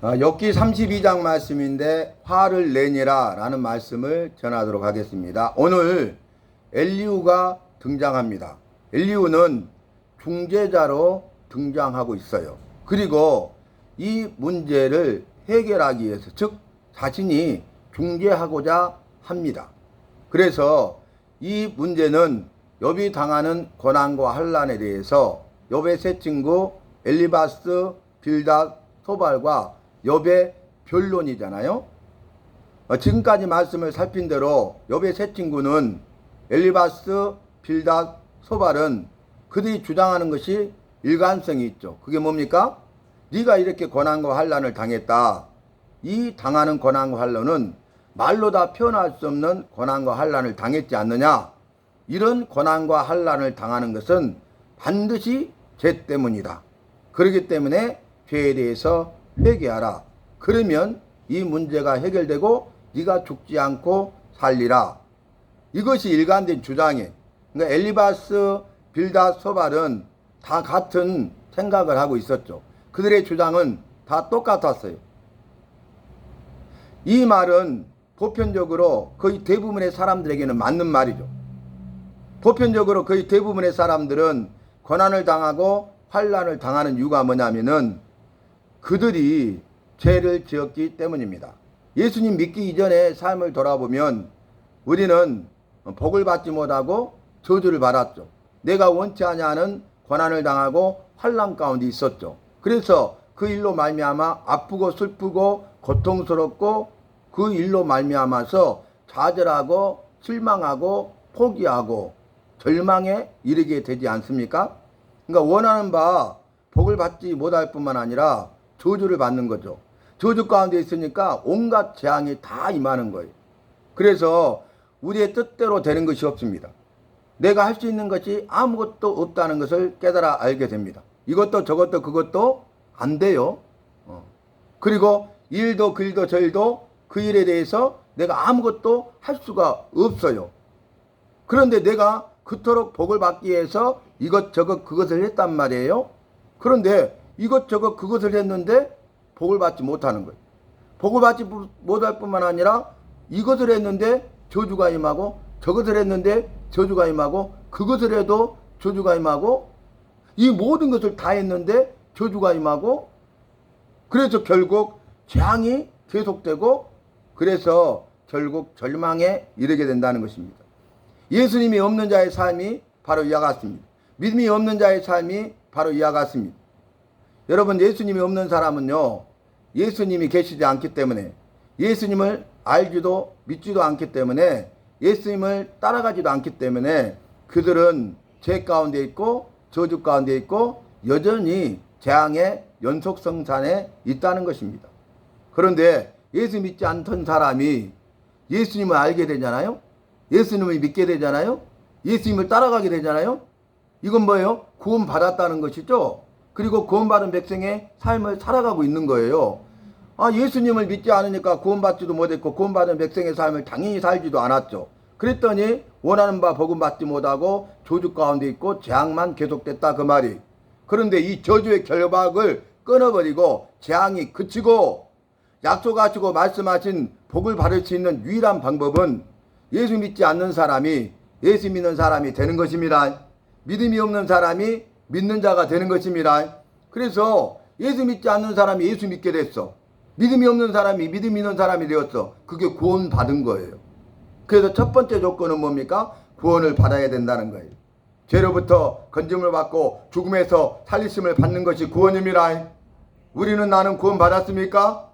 욥기 32장 말씀인데 화를 내니라 라는 말씀을 전하도록 하겠습니다. 오늘 엘리후가 등장합니다. 엘리후는 중재자로 등장하고 있어요. 그리고 이 문제를 해결하기 위해서, 즉 자신이 중재하고자 합니다. 그래서 이 문제는 욥이 당하는 고난과 환난에 대해서 욥의 세 친구 엘리바스, 빌닷, 소발과 욥의 변론이잖아요. 지금까지 말씀을 살핀 대로 욥의 세 친구는 엘리바스, 빌닷, 소발은 그들이 주장하는 것이 일관성이 있죠. 그게 뭡니까? 네가 이렇게 고난과 환난을 당했다. 이 당하는 고난과 환난은 말로 다 표현할 수 없는 고난과 환난을 당했지 않느냐. 이런 고난과 환난을 당하는 것은 반드시 죄 때문이다. 그렇기 때문에 죄에 대해서 회개하라. 그러면 이 문제가 해결되고 네가 죽지 않고 살리라. 이것이 일관된 주장이에요. 그러니까 엘리바스, 빌닷, 소발은 다 같은 생각을 하고 있었죠. 그들의 주장은 다 똑같았어요. 이 말은 보편적으로 거의 대부분의 사람들에게는 맞는 말이죠. 보편적으로 거의 대부분의 사람들은 고난을 당하고 환난을 당하는 이유가 뭐냐면은 그들이 죄를 지었기 때문입니다. 예수님 믿기 이전의 삶을 돌아보면 우리는 복을 받지 못하고 저주를 받았죠. 내가 원치 아니하는 고난을 당하고 환난 가운데 있었죠. 그래서 그 일로 말미암아 아프고 슬프고 고통스럽고 그 일로 말미암아서 좌절하고 실망하고 포기하고 절망에 이르게 되지 않습니까? 그러니까 원하는 바 복을 받지 못할 뿐만 아니라 저주를 받는 거죠. 저주 가운데 있으니까 온갖 재앙이 다 임하는 거예요. 그래서 우리의 뜻대로 되는 것이 없습니다. 내가 할 수 있는 것이 아무것도 없다는 것을 깨달아 알게 됩니다. 이것도 저것도 그것도 안 돼요. 그리고 일도 글도 절도 그 일에 대해서 내가 아무것도 할 수가 없어요. 그런데 내가 그토록 복을 받기 위해서 이것저것 그것을 했단 말이에요. 그런데 이것저것 그것을 했는데 복을 받지 못하는 거예요. 복을 받지 못할 뿐만 아니라 이것을 했는데 저주가 임하고 저것을 했는데 저주가 임하고 그것을 해도 저주가 임하고 이 모든 것을 다 했는데 저주가 임하고 그래서 결국 재앙이 계속되고 그래서 결국 절망에 이르게 된다는 것입니다. 예수님이 없는 자의 삶이 바로 이와 같습니다. 믿음이 없는 자의 삶이 바로 이와 같습니다. 여러분, 예수님이 없는 사람은요, 예수님이 계시지 않기 때문에 예수님을 알지도 믿지도 않기 때문에 예수님을 따라가지도 않기 때문에 그들은 죄 가운데 있고 저주 가운데 있고 여전히 재앙의 연속성산에 있다는 것입니다. 그런데 예수 믿지 않던 사람이 예수님을 알게 되잖아요. 예수님을 믿게 되잖아요. 예수님을 따라가게 되잖아요. 이건 뭐예요? 구원받았다는 것이죠. 그리고 구원받은 백성의 삶을 살아가고 있는 거예요. 예수님을 믿지 않으니까 구원받지도 못했고 구원받은 백성의 삶을 당연히 살지도 않았죠. 그랬더니 원하는 바 복음 받지 못하고 저주 가운데 있고 재앙만 계속됐다 그 말이. 그런데 이 저주의 결박을 끊어버리고 재앙이 그치고 약속하시고 말씀하신 복을 받을 수 있는 유일한 방법은 예수 믿지 않는 사람이 예수 믿는 사람이 되는 것입니다. 믿음이 없는 사람이 믿는 자가 되는 것입니다. 그래서 예수 믿지 않는 사람이 예수 믿게 됐어. 믿음이 없는 사람이 믿음 있는 사람이 되었어. 그게 구원 받은 거예요. 그래서 첫 번째 조건은 뭡니까? 구원을 받아야 된다는 거예요. 죄로부터 건짐을 받고 죽음에서 살리심을 받는 것이 구원입니다. 우리는 나는 구원 받았습니까?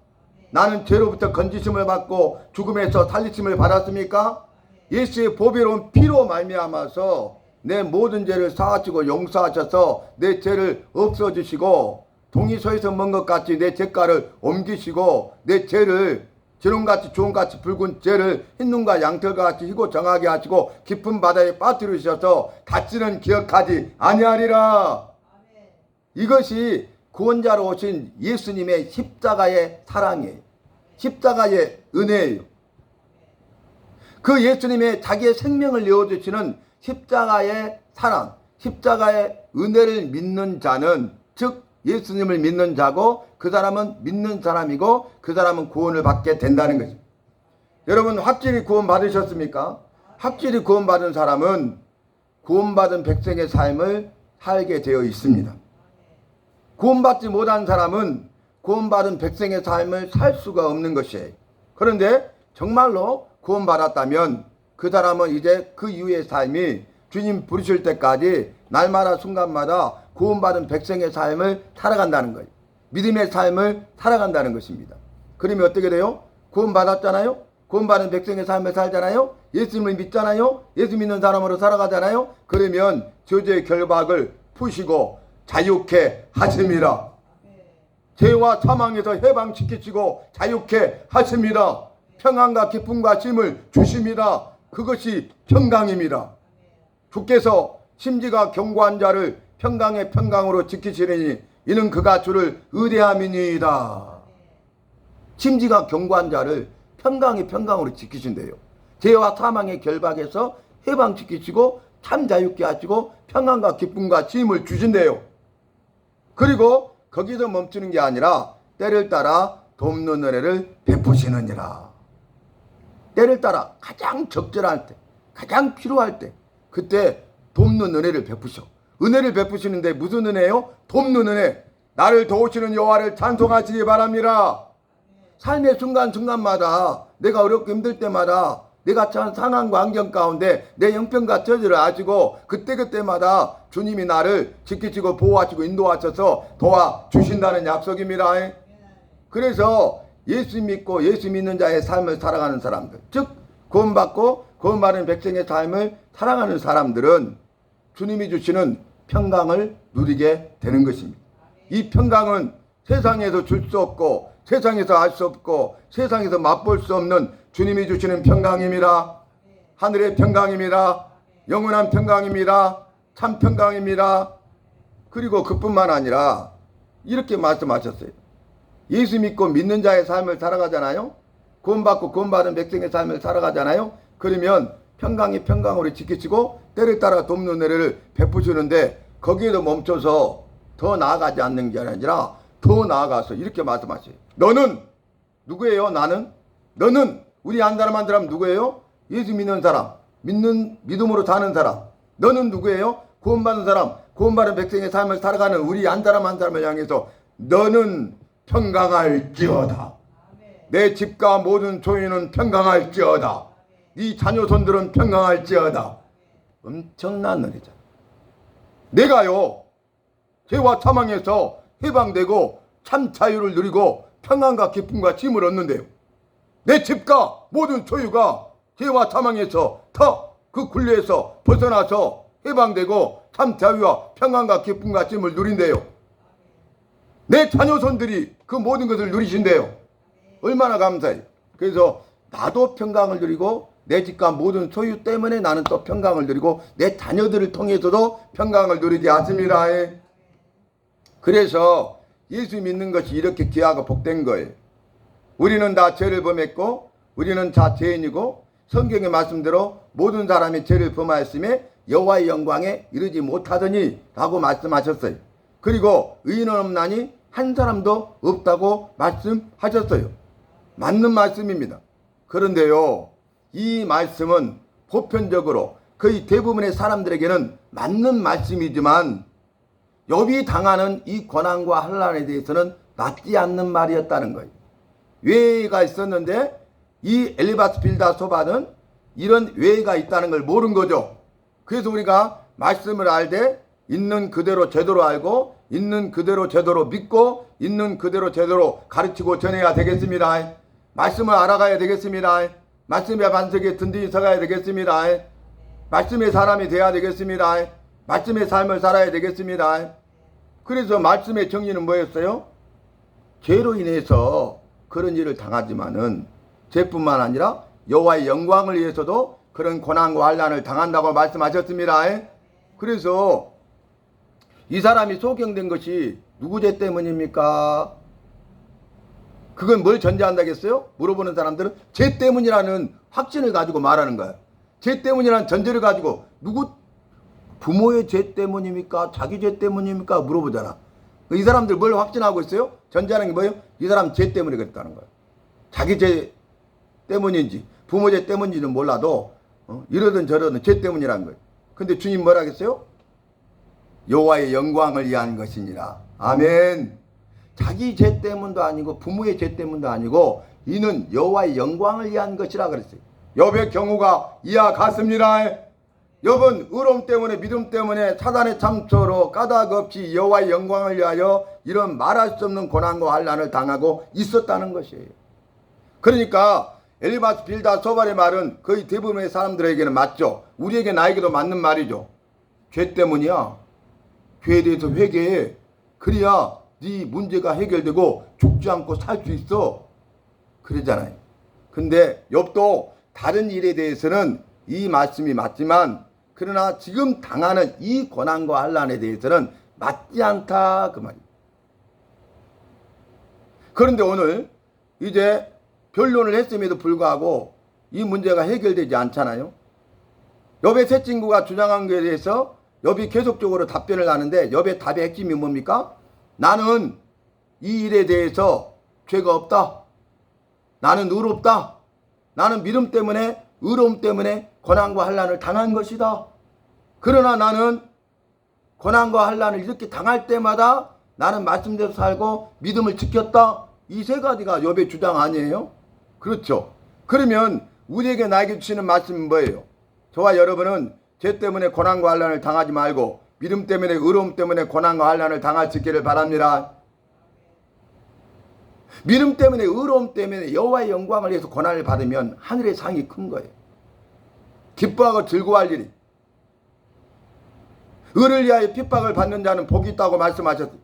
나는 죄로부터 건지심을 받고 죽음에서 살리심을 받았습니까? 예수의 보배로운 피로 말미암아서 내 모든 죄를 사하시고 용서하셔서 내 죄를 없어주시고 동이소에서 먼 것 같이 내 죄가를 옮기시고 내 죄를 지름같이 주홍같이 붉은 죄를 흰눈과 양털과 같이 희고 정하게 하시고 깊은 바다에 빠뜨리셔서 다시는 기억하지 아니하리라. 이것이 구원자로 오신 예수님의 십자가의 사랑이에요. 십자가의 은혜예요. 그 예수님의 자기의 생명을 내어주시는 십자가의 사랑, 십자가의 은혜를 믿는 자는 즉 예수님을 믿는 자고 그 사람은 믿는 사람이고 그 사람은 구원을 받게 된다는 거죠. 여러분 확실히 구원 받으셨습니까? 확실히 구원 받은 사람은 구원받은 백성의 삶을 살게 되어 있습니다. 구원받지 못한 사람은 구원받은 백성의 삶을 살 수가 없는 것이에요. 그런데 정말로 구원받았다면 그 사람은 이제 그 이후의 삶이 주님 부르실 때까지 날마다 순간마다 구원받은 백성의 삶을 살아간다는 거예요. 믿음의 삶을 살아간다는 것입니다. 그러면 어떻게 돼요? 구원받았잖아요? 구원받은 백성의 삶을 살잖아요? 예수님을 믿잖아요? 예수 믿는 사람으로 살아가잖아요? 그러면 저주의 결박을 푸시고 자유케 하심이라. 죄와 사망에서 해방시키시고 자유케 하심이라. 평안과 기쁨과 쉼을 주심이라. 그것이 평강입니다. 주께서 심지가 견고한 자를 평강의 평강으로 지키시리니 이는 그가 주를 의뢰함이니이다. 심지가 견고한 자를 평강의 평강으로 지키신대요. 죄와 사망의 결박에서 해방시키시고 참 자유케 하시고 평안과 기쁨과 쉼을 주신대요. 그리고 거기서 멈추는 게 아니라 때를 따라 돕는 은혜를 베푸시느니라. 때를 따라 가장 적절할 때, 가장 필요할 때 그때 돕는 은혜를 베푸셔. 은혜를 베푸시는데 무슨 은혜요? 돕는 은혜. 나를 도우시는 여호와를 찬송하시기 바랍니다. 삶의 순간순간마다 내가 어렵고 힘들 때마다 내가 처한 상황과 환경 가운데 내 형편과 처지를 아시고 그때그때마다 주님이 나를 지키시고 보호하시고 인도하셔서 도와주신다는 약속입니다. 그래서 예수 믿고 예수 믿는 자의 삶을 살아가는 사람들, 즉 구원받고 구원받은 백성의 삶을 살아가는 사람들은 주님이 주시는 평강을 누리게 되는 것입니다. 이 평강은 세상에서 줄 수 없고 세상에서 알 수 없고 세상에서 맛볼 수 없는 주님이 주시는 평강입니다. 하늘의 평강입니다. 영원한 평강입니다. 참 평강입니다. 그리고 그뿐만 아니라 이렇게 말씀하셨어요. 예수 믿고 믿는 자의 삶을 살아가잖아요. 구원받고 구원받은 백성의 삶을 살아가잖아요. 그러면 평강이 평강으로 지키시고 때를 따라 돕는 은혜를 베푸시는데 거기에도 멈춰서 더 나아가지 않는 게 아니라 더 나아가서 이렇게 말씀하세요. 너는 누구예요? 나는? 너는 우리 한 사람 한 사람 누구예요? 예수 믿는 사람, 믿음으로 사는 사람. 너는 누구예요? 구원받은 사람, 구원받은 백성의 삶을 살아가는 우리 한 사람 한 사람을 향해서 너는 평강할지어다. 내 집과 모든 소유는 평강할지어다. 네 자녀손들은 평강할지어다. 엄청난 은혜잖아. 내가요 죄와 사망에서 해방되고 참 자유를 누리고 평안과 기쁨과 쉼을 얻는데요. 내 집과 모든 소유가 죄와 사망에서 다 그 굴레에서 벗어나서 해방되고 참 자유와 평안과 기쁨과 쉼을 누린대요. 내 자녀손들이 그 모든 것을 누리신대요. 얼마나 감사해요. 그래서 나도 평강을 누리고 내 집과 모든 소유 때문에 나는 또 평강을 누리고 내 자녀들을 통해서도 평강을 누리게 하십니다. 그래서 예수 믿는 것이 이렇게 귀하고 복된 거예요. 우리는 다 죄를 범했고 우리는 다 죄인이고 성경의 말씀대로 모든 사람이 죄를 범하였음에 여호와의 영광에 이르지 못하더니 라고 말씀하셨어요. 그리고 의인은 없나니 한 사람도 없다고 말씀하셨어요. 맞는 말씀입니다. 그런데요, 이 말씀은 보편적으로 거의 대부분의 사람들에게는 맞는 말씀이지만 욥이 당하는 이 고난과 환난에 대해서는 맞지 않는 말이었다는 거예요. 외가 있었는데 이 엘리바스 빌다소바는 이런 외가 있다는 걸 모른 거죠. 그래서 우리가 말씀을 알되 있는 그대로 제대로 알고 있는 그대로 제대로 믿고 있는 그대로 제대로 가르치고 전해야 되겠습니다. 말씀을 알아가야 되겠습니다. 말씀의 반석에 든든히 서가야 되겠습니다. 말씀의 사람이 돼야 되겠습니다. 말씀의 삶을 살아야 되겠습니다. 그래서 말씀의 정리는 뭐였어요? 죄로 인해서 그런 일을 당하지만은 죄뿐만 아니라 여호와의 영광을 위해서도 그런 고난과 환난을 당한다고 말씀하셨습니다. 그래서 이 사람이 소경된 것이 누구 죄 때문입니까? 그건 뭘 전제한다겠어요? 물어보는 사람들은 죄 때문이라는 확신을 가지고 말하는 거예요. 죄 때문이라는 전제를 가지고 누구 부모의 죄 때문입니까? 자기 죄 때문입니까? 물어보잖아. 이 사람들 뭘 확신하고 있어요? 전제하는 게 뭐예요? 이 사람 죄 때문에 그랬다는 거예요. 자기 죄 때문인지 부모 죄 때문인지는 몰라도 이러든 저러든 죄 때문이라는 거예요. 근데 주님 뭐라 했어요? 여호와의 영광을 위한 것이니라. 아멘. 자기 죄 때문도 아니고 부모의 죄 때문도 아니고 이는 여호와의 영광을 위한 것이라 그랬어요. 욥의 경우가 이와 같습니다. 욥은 의로움 때문에 믿음 때문에 사단의 참초로 까닭 없이 여호와의 영광을 위하여 이런 말할 수 없는 고난과 환난을 당하고 있었다는 것이에요. 그러니까 엘리바스 빌다 소발의 말은 거의 대부분의 사람들에게는 맞죠. 우리에게 나에게도 맞는 말이죠. 죄 때문이야. 죄에 대해서 회개해. 그래야 네 문제가 해결되고 죽지 않고 살 수 있어. 그러잖아요. 근데 욥도 다른 일에 대해서는 이 말씀이 맞지만 그러나 지금 당하는 이 고난과 환난에 대해서는 맞지 않다 그 말이에요. 그런데 오늘 이제 변론을 했음에도 불구하고 이 문제가 해결되지 않잖아요. 욥의 세 친구가 주장한 것에 대해서 욥이 계속적으로 답변을 하는데 욥의 답의 핵심이 뭡니까? 나는 이 일에 대해서 죄가 없다. 나는 의롭다. 나는 믿음 때문에 의로움 때문에 고난과 환난을 당한 것이다. 그러나 나는 고난과 환난을 이렇게 당할 때마다 나는 말씀대로 살고 믿음을 지켰다. 이 세 가지가 욥의 주장 아니에요? 그렇죠. 그러면 우리에게 나에게 주시는 말씀은 뭐예요? 저와 여러분은 죄 때문에 고난과 환난을 당하지 말고 믿음 때문에 의로움 때문에 고난과 환난을 당할 수 있기를 바랍니다. 믿음 때문에 의로움 때문에 여호와의 영광을 위해서 고난을 받으면 하늘의 상이 큰 거예요. 기뻐하고 즐거워할 일이. 의를 위하여 핍박을 받는 자는 복이 있다고 말씀하셨어요.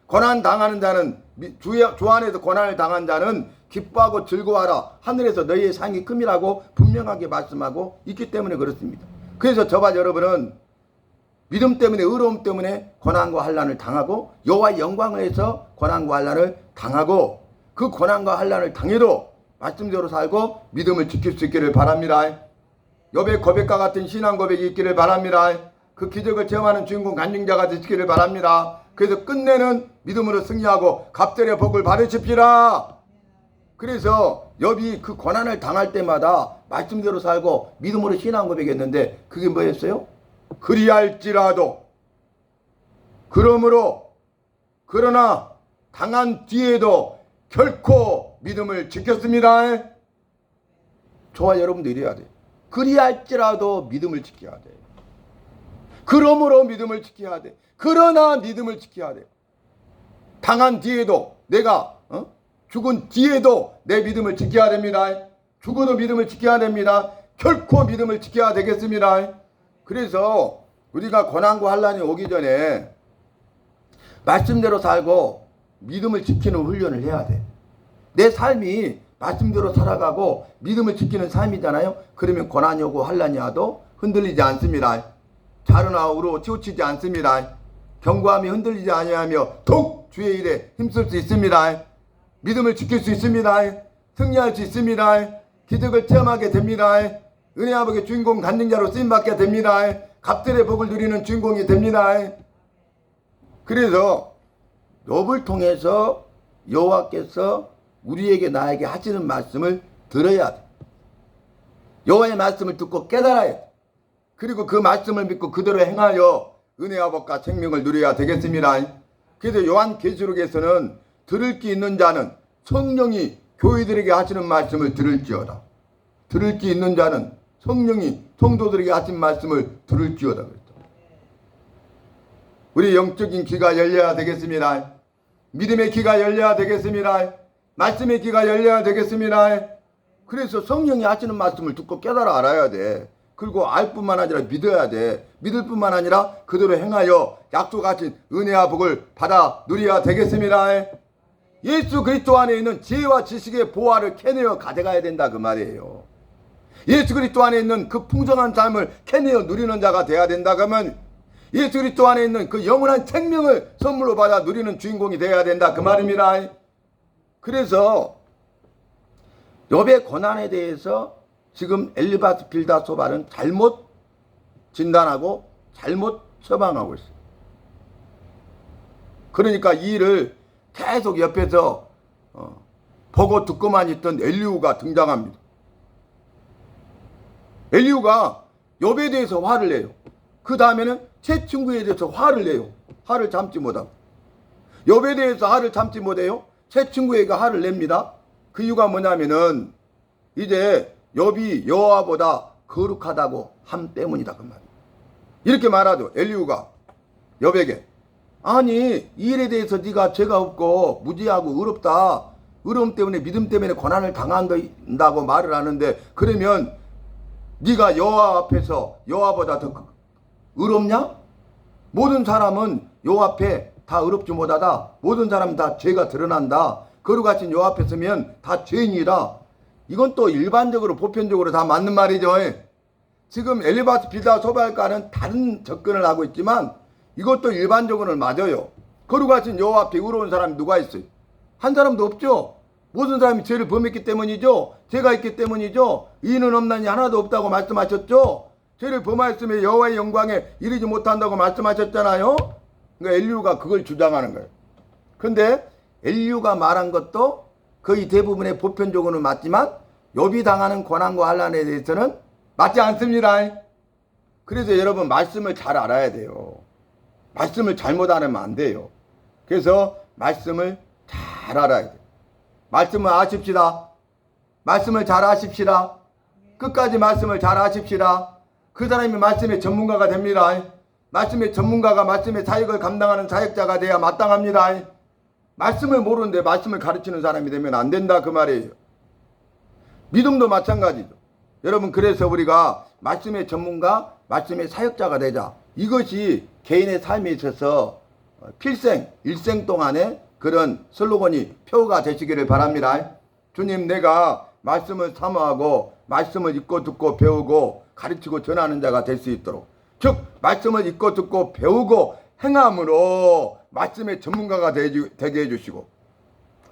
고난 당하는 자는 주 안에서 고난을 당한 자는 기뻐하고 즐거워하라. 하늘에서 너희의 상이 큼이라고 분명하게 말씀하고 있기 때문에 그렇습니다. 그래서 저와 여러분은 믿음 때문에 의로움 때문에 고난과 환난을 당하고 여호와의 영광을 위해서 고난과 환난을 당하고 그 고난과 환난을 당해도 말씀대로 살고 믿음을 지킬 수 있기를 바랍니다. 욥의 고백과 같은 신앙 고백이 있기를 바랍니다. 그 기적을 체험하는 주인공 간증자가 되시기를 바랍니다. 그래서 끝내는 믿음으로 승리하고 갑절의 복을 받으십시라. 그래서 욥이 그 고난을 당할 때마다 말씀대로 살고 믿음으로 신앙 고백했는데 그게 뭐였어요? 그리할지라도 그러나 당한 뒤에도 결코 믿음을 지켰습니다. 저와 여러분도 이래야 돼요. 그리할지라도 믿음을 지켜야 돼. 그러므로 믿음을 지켜야 돼. 그러나 믿음을 지켜야 돼. 당한 뒤에도 내가 죽은 뒤에도 내 믿음을 지켜야 됩니다. 죽어도 믿음을 지켜야 됩니다. 결코 믿음을 지켜야 되겠습니다. 그래서 우리가 고난과 환난이 오기 전에 말씀대로 살고 믿음을 지키는 훈련을 해야 돼. 내 삶이 말씀대로 살아가고 믿음을 지키는 삶이잖아요. 그러면 고난이 오고 환난이 와도 흔들리지 않습니다. 자르나우로 치우치지 않습니다. 견고함이 흔들리지 아니하며 더욱 주의 일에 힘쓸 수 있습니다. 믿음을 지킬 수 있습니다. 승리할 수 있습니다. 기적을 체험하게 됩니다. 은혜 아버지 주인공 간증자로 쓰임받게 됩니다. 갑절의 복을 누리는 주인공이 됩니다. 그래서 욥을 통해서 여호와께서 우리에게 나에게 하시는 말씀을 들어야 돼. 여호와의 말씀을 듣고 깨달아야 돼. 그리고 그 말씀을 믿고 그대로 행하여 은혜와 복과 생명을 누려야 되겠습니다. 그래서 요한계시록에서는 들을 게 있는 자는 성령이 교회들에게 하시는 말씀을 들을지어다. 들을 게 있는 자는 성령이 성도들에게 하신 말씀을 들을지어다. 우리 영적인 귀가 열려야 되겠습니다. 믿음의 귀가 열려야 되겠습니다. 말씀의 귀가 열려야 되겠습니다. 그래서 성령이 하시는 말씀을 듣고 깨달아 알아야 돼. 그리고 알 뿐만 아니라 믿어야 돼. 믿을 뿐만 아니라 그대로 행하여 약속하신 은혜와 복을 받아 누려야 되겠습니다. 예수 그리스도 안에 있는 지혜와 지식의 보화를 캐내어 가져가야 된다 그 말이에요. 예수 그리스도 안에 있는 그 풍성한 삶을 캐내어 누리는 자가 돼야 된다 그러면 예수 그리스도 안에 있는 그 영원한 생명을 선물로 받아 누리는 주인공이 돼야 된다 그 말입니다. 그래서 욥의 고난에 대해서 지금 엘리바스 빌다 소발은 잘못 진단하고 잘못 처방하고 있어요. 그러니까 이 일을 계속 옆에서 보고 듣고만 있던 엘리후가 등장합니다. 엘리후가 욥에 대해서 화를 내요. 그 다음에는 새 친구에 대해서 화를 내요. 화를 참지 못하고. 욥에 대해서 화를 참지 못해요. 새 친구에게 화를 냅니다. 그 이유가 뭐냐면은 이제 욥이 여호와보다 거룩하다고 함 때문이다 그 말이에요. 이렇게 말하죠. 엘리후가 욥에게. 아니 이 일에 대해서 네가 죄가 없고 무지하고 의롭다. 의로움 때문에 믿음 때문에 고난을 당한다고 말을 하는데 그러면 네가 여호와 앞에서 여호와보다 더 의롭냐? 모든 사람은 여호와 앞에 다 의롭지 못하다. 모든 사람은 다 죄가 드러난다. 거룩하신 여호와 앞에 서면 다 죄인이다. 이건 또 일반적으로 보편적으로 다 맞는 말이죠. 지금 엘리바스 빌다 소발가는 다른 접근을 하고 있지만 이것도 일반적으로는 맞아요. 거룩하신 여호와 앞에 의로운 사람이 누가 있어요? 한 사람도 없죠. 모든 사람이 죄를 범했기 때문이죠. 죄가 있기 때문이죠. 의인은 없나니 하나도 없다고 말씀하셨죠. 죄를 범하였으면 여호와의 영광에 이르지 못한다고 말씀하셨잖아요. 그러니까 엘리후가 그걸 주장하는 거예요. 근데 엘리후가 말한 것도 거의 대부분의 보편적으로는 맞지만 욥이 당하는 고난과 환난에 대해서는 맞지 않습니다. 그래서 여러분 말씀을 잘 알아야 돼요. 말씀을 잘못 알으면 안 돼요. 그래서 말씀을 잘 알아야 돼요. 말씀을 아십시다. 말씀을 잘 아십시다. 끝까지 말씀을 잘 아십시다. 그 사람이 말씀의 전문가가 됩니다. 말씀의 전문가가 말씀의 사역을 감당하는 사역자가 돼야 마땅합니다. 말씀을 모르는데 말씀을 가르치는 사람이 되면 안 된다 그 말이에요. 믿음도 마찬가지죠. 여러분 그래서 우리가 말씀의 전문가, 말씀의 사역자가 되자. 이것이 개인의 삶에 있어서 필생, 일생 동안에 그런 슬로건이 표가 되시기를 바랍니다. 주님 내가 말씀을 사모하고 말씀을 읽고 듣고 배우고 가르치고 전하는 자가 될 수 있도록 즉 말씀을 읽고 듣고 배우고 행함으로 말씀의 전문가가 되게 해주시고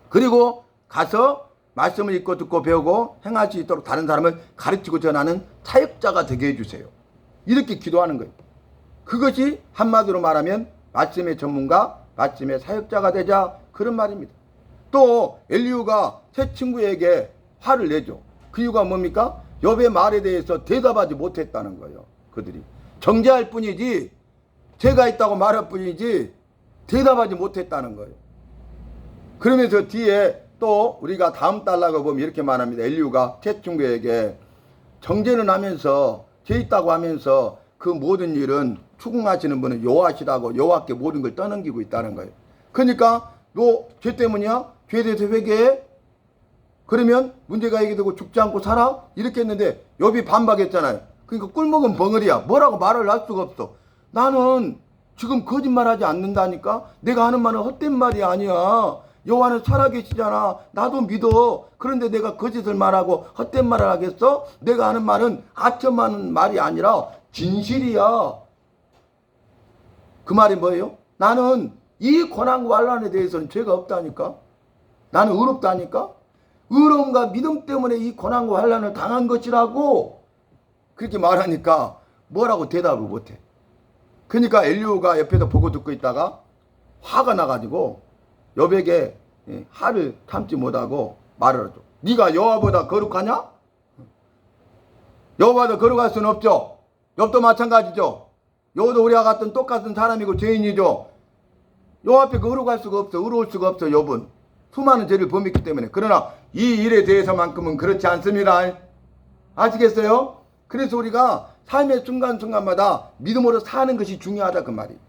그리고 가서 말씀을 읽고 듣고 배우고 행할 수 있도록 다른 사람을 가르치고 전하는 사역자가 되게 해주세요. 이렇게 기도하는 거예요. 그것이 한마디로 말하면 말씀의 전문가, 말씀의 사역자가 되자 그런 말입니다. 또 엘리후가 새 친구에게 화를 내죠. 그 이유가 뭡니까? 욥의 말에 대해서 대답하지 못했다는 거예요. 그들이 정죄할 뿐이지 죄가 있다고 말할 뿐이지 대답하지 못했다는 거예요. 그러면서 뒤에 또 우리가 다음 달락을 보면 이렇게 말합니다. 엘리후가 새 친구에게 정죄는 하면서 죄 있다고 하면서 그 모든 일은 추궁하시는 분은 여호와시라고 여호와께 모든 걸 떠넘기고 있다는 거예요. 그러니까 너 죄 때문이야? 죄에 대해서 회개해? 그러면 문제가 해결되고 죽지 않고 살아? 이렇게 했는데 욥이 반박했잖아요. 그러니까 꿀먹은 벙어리야. 뭐라고 말을 할 수가 없어. 나는 지금 거짓말하지 않는다니까? 내가 하는 말은 헛된 말이 아니야. 여호와는 살아계시잖아. 나도 믿어. 그런데 내가 거짓을 말하고 헛된 말을 하겠어? 내가 하는 말은 아첨하는 말이 아니라 진실이야. 그 말이 뭐예요? 나는 이 고난과 환난에 대해서는 죄가 없다니까? 나는 의롭다니까? 의로움과 믿음 때문에 이 고난과 환난을 당한 것이라고 그렇게 말하니까 뭐라고 대답을 못해. 그러니까 엘리후가 옆에서 보고 듣고 있다가 화가 나가지고 욥에게 화를 참지 못하고 말을 하죠. 네가 여호와보다 거룩하냐? 여호와보다 거룩할 수는 없죠. 욥도 마찬가지죠. 욥도 우리와 같은 똑같은 사람이고 죄인이죠. 여호와 앞에 거룩할 수가 없어. 의로울 수가 없어. 욥은 수많은 죄를 범했기 때문에. 그러나 이 일에 대해서만큼은 그렇지 않습니다. 아시겠어요? 그래서 우리가 삶의 순간순간마다 믿음으로 사는 것이 중요하다 그 말이에요.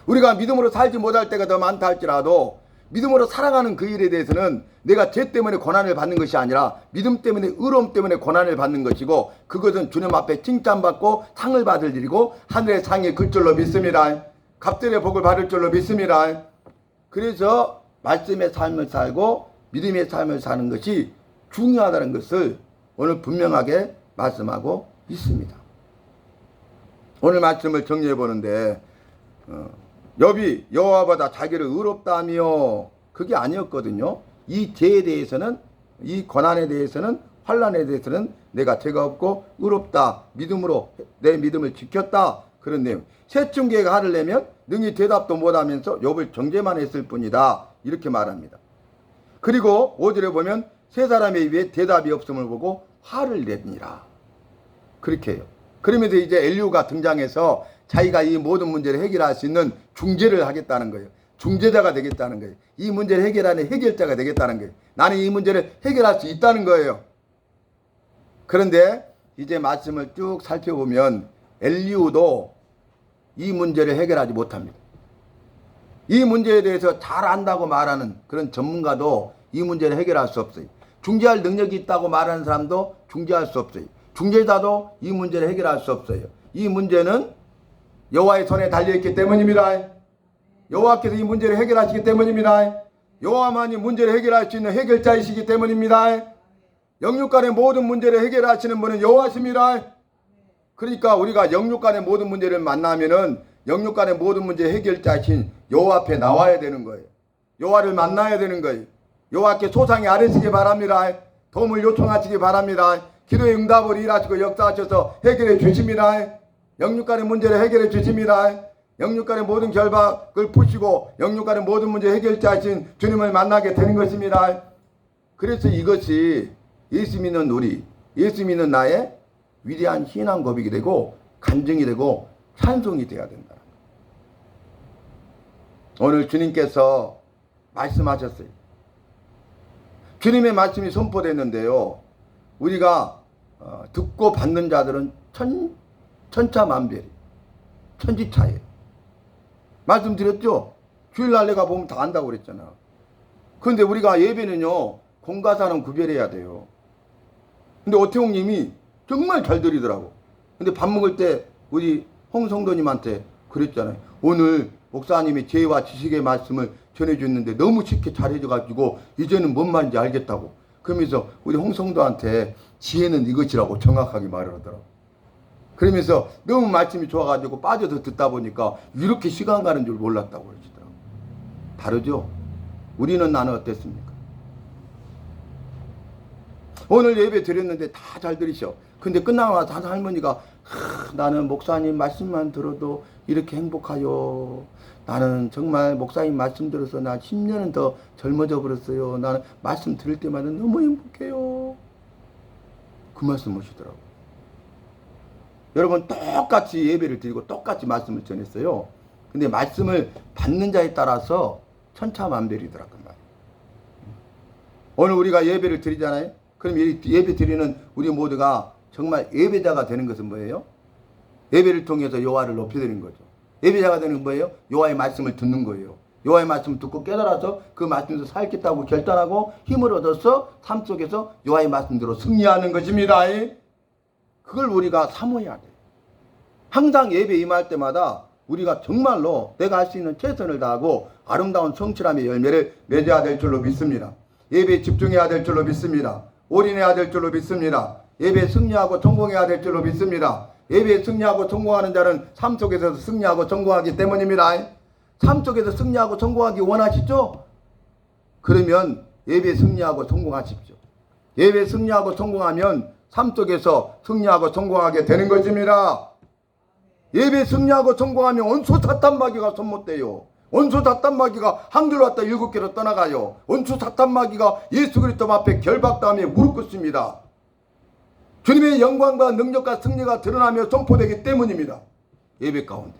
우리가 믿음으로 살지 못할 때가 더 많다 할지라도 믿음으로 살아가는 그 일에 대해서는 내가 죄 때문에 고난을 받는 것이 아니라 믿음 때문에 의로움 때문에 고난을 받는 것이고 그것은 주님 앞에 칭찬받고 상을 받을 일이고 하늘의 상이 글 줄로 믿습니다. 갑절의 복을 받을 줄로 믿습니다. 그래서 말씀의 삶을 살고 믿음의 삶을 사는 것이 중요하다는 것을 오늘 분명하게 말씀하고 있습니다. 오늘 말씀을 정리해 보는데 욥이 여호와보다 자기를 의롭다며 그게 아니었거든요. 이 죄에 대해서는 이 고난에 대해서는 환난에 대해서는 내가 죄가 없고 의롭다 믿음으로 내 믿음을 지켰다 그런 내용. 새 친구에게 화를 내면 능히 대답도 못하면서 욥을 정죄만 했을 뿐이다. 이렇게 말합니다. 그리고 5절에 보면 세 사람의 입에 대답이 없음을 보고 화를 내니라. 그렇게 해요. 그러면서 이제 엘리후가 등장해서 자기가 이 모든 문제를 해결할 수 있는 중재를 하겠다는 거예요. 중재자가 되겠다는 거예요. 이 문제를 해결하는 해결자가 되겠다는 거예요. 나는 이 문제를 해결할 수 있다는 거예요. 그런데 이제 말씀을 쭉 살펴보면 엘리후도 이 문제를 해결하지 못합니다. 이 문제에 대해서 잘 안다고 말하는 그런 전문가도 이 문제를 해결할 수 없어요. 중재할 능력이 있다고 말하는 사람도 중재할 수 없어요. 중재자도 이 문제를 해결할 수 없어요. 이 문제는 여호와의 손에 달려있기 때문입니다. 여호와께서 이 문제를 해결하시기 때문입니다. 여호와만이 문제를 해결할 수 있는 해결자이시기 때문입니다. 영육간의 모든 문제를 해결하시는 분은 여호와십니다. 그러니까 우리가 영육간의 모든 문제를 만나면은 영육간의 모든 문제 해결자이신 여호와 앞에 나와야 되는 거예요. 여호와를 만나야 되는 거예요. 여호와께 소상히 아뢰시기 바랍니다. 도움을 요청하시기 바랍니다. 기도의 응답을 일하시고 역사하셔서 해결해 주십니다. 영육간의 문제를 해결해 주십니다. 영육간의 모든 결박을 푸시고 영육간의 모든 문제 해결자이신 주님을 만나게 되는 것입니다. 그래서 이것이 예수 믿는 우리, 예수 믿는 나의 위대한 신앙 고백이 되고 간증이 되고 찬송이 되어야 된다. 오늘 주님께서 말씀하셨어요. 주님의 말씀이 선포됐는데요. 우리가 듣고 받는 자들은 천차만별이 천지차이에요. 말씀드렸죠? 주일날 내가 보면 다 안다고 그랬잖아. 그런데 우리가 예배는요, 공과사는 구별해야 돼요. 근데 오태홍님이 정말 잘 드리더라고. 근데 밥 먹을 때 우리 홍성도님한테 그랬잖아요. 오늘 목사님이 지혜와 지식의 말씀을 전해줬는데 너무 쉽게 잘해줘가지고 이제는 뭔 말인지 알겠다고. 그러면서 우리 홍성도한테 지혜는 이것이라고 정확하게 말을 하더라고. 그러면서 너무 말씀이 좋아가지고 빠져서 듣다 보니까 이렇게 시간 가는 줄 몰랐다고 그러시더라고. 다르죠? 우리는 나는 어땠습니까? 오늘 예배 드렸는데 다 잘 들으셔. 근데 끝나고 나서 한 할머니가 나는 목사님 말씀만 들어도 이렇게 행복하요. 나는 정말 목사님 말씀 들어서 나 10년은 더 젊어져 버렸어요. 나는 말씀 들을 때마다 너무 행복해요. 그 말씀 하시더라고. 여러분 똑같이 예배를 드리고 똑같이 말씀을 전했어요. 근데 말씀을 받는 자에 따라서 천차만별이더라고 말이에요. 오늘 우리가 예배를 드리잖아요. 그럼 예배 드리는 우리 모두가 정말 예배자가 되는 것은 뭐예요? 예배를 통해서 여호와를 높여드리는 거죠. 예배자가 되는 건 뭐예요? 여호와의 말씀을 듣는 거예요. 여호와의 말씀을 듣고 깨달아서 그 말씀에서 살겠다고 결단하고 힘을 얻어서 삶 속에서 여호와의 말씀대로 승리하는 것입니다. 그걸 우리가 사모해야 돼요. 항상 예배 임할 때마다 우리가 정말로 내가 할 수 있는 최선을 다하고 아름다운 성취함의 열매를 맺어야 될 줄로 믿습니다. 예배에 집중해야 될 줄로 믿습니다. 올인해야 될 줄로 믿습니다. 예배에 승리하고 성공해야 될 줄로 믿습니다. 예배에 승리하고 성공하는 자는 삶 속에서 승리하고 성공하기 때문입니다. 삶 속에서 승리하고 성공하기 원하시죠? 그러면 예배에 승리하고 성공하십시오. 예배에 승리하고 성공하면 삶 속에서 승리하고 성공하게 되는 것입니다. 예배에 승리하고 성공하면 원수 사탄마귀가 손못대요. 원수 사탄마귀가 한 길로 왔다 7개로 떠나가요. 원수 사탄마귀가 예수 그리스도 앞에 결박당하며 무릎 꿇습니다. 주님의 영광과 능력과 승리가 드러나며 선포되기 때문입니다. 예배 가운데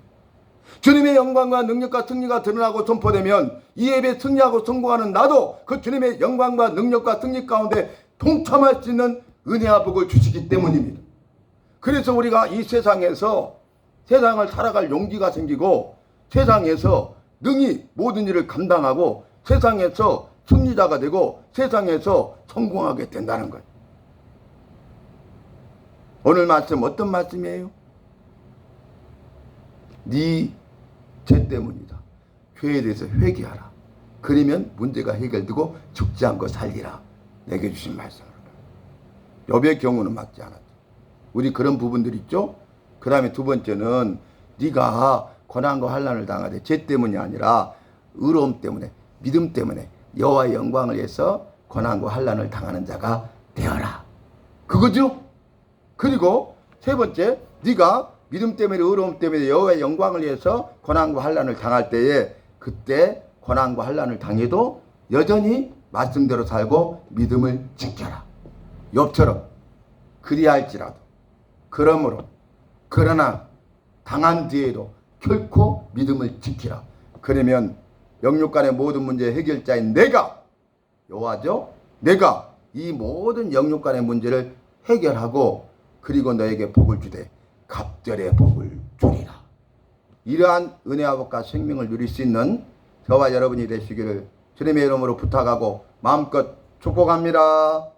주님의 영광과 능력과 승리가 드러나고 선포되면 이 예배에 승리하고 성공하는 나도 그 주님의 영광과 능력과 승리 가운데 동참할 수 있는 은혜와 복을 주시기 때문입니다. 그래서 우리가 이 세상에서 세상을 살아갈 용기가 생기고 세상에서 능히 모든 일을 감당하고 세상에서 승리자가 되고 세상에서 성공하게 된다는 거예요. 오늘 말씀 어떤 말씀이에요? 네 죄 때문이다. 죄에 대해서 회개하라. 그러면 문제가 해결되고 죽지 않고 살리라. 내게 주신 말씀입니다. 욥의 경우는 맞지 않았죠. 우리 그런 부분들 있죠? 그 다음에 두 번째는 네가 고난과 환난을 당하되 죄 때문이 아니라 의로움 때문에 믿음 때문에 여호와의 영광을 위해서 고난과 환난을 당하는 자가 되어라. 그거죠? 그리고 세 번째, 네가 믿음 때문에 어려움 때문에 여호와의 영광을 위해서 고난과 환난을 당할 때에 그때 고난과 환난을 당해도 여전히 말씀대로 살고 믿음을 지켜라. 욥처럼 그리할지라도 그러나 당한 뒤에도 결코 믿음을 지키라. 그러면 영육간의 모든 문제 해결자인 내가 여호와죠. 내가 이 모든 영육간의 문제를 해결하고 그리고 너에게 복을 주되 갑절의 복을 주리라. 이러한 은혜와 복과 생명을 누릴 수 있는 저와 여러분이 되시기를 주님의 이름으로 부탁하고 마음껏 축복합니다.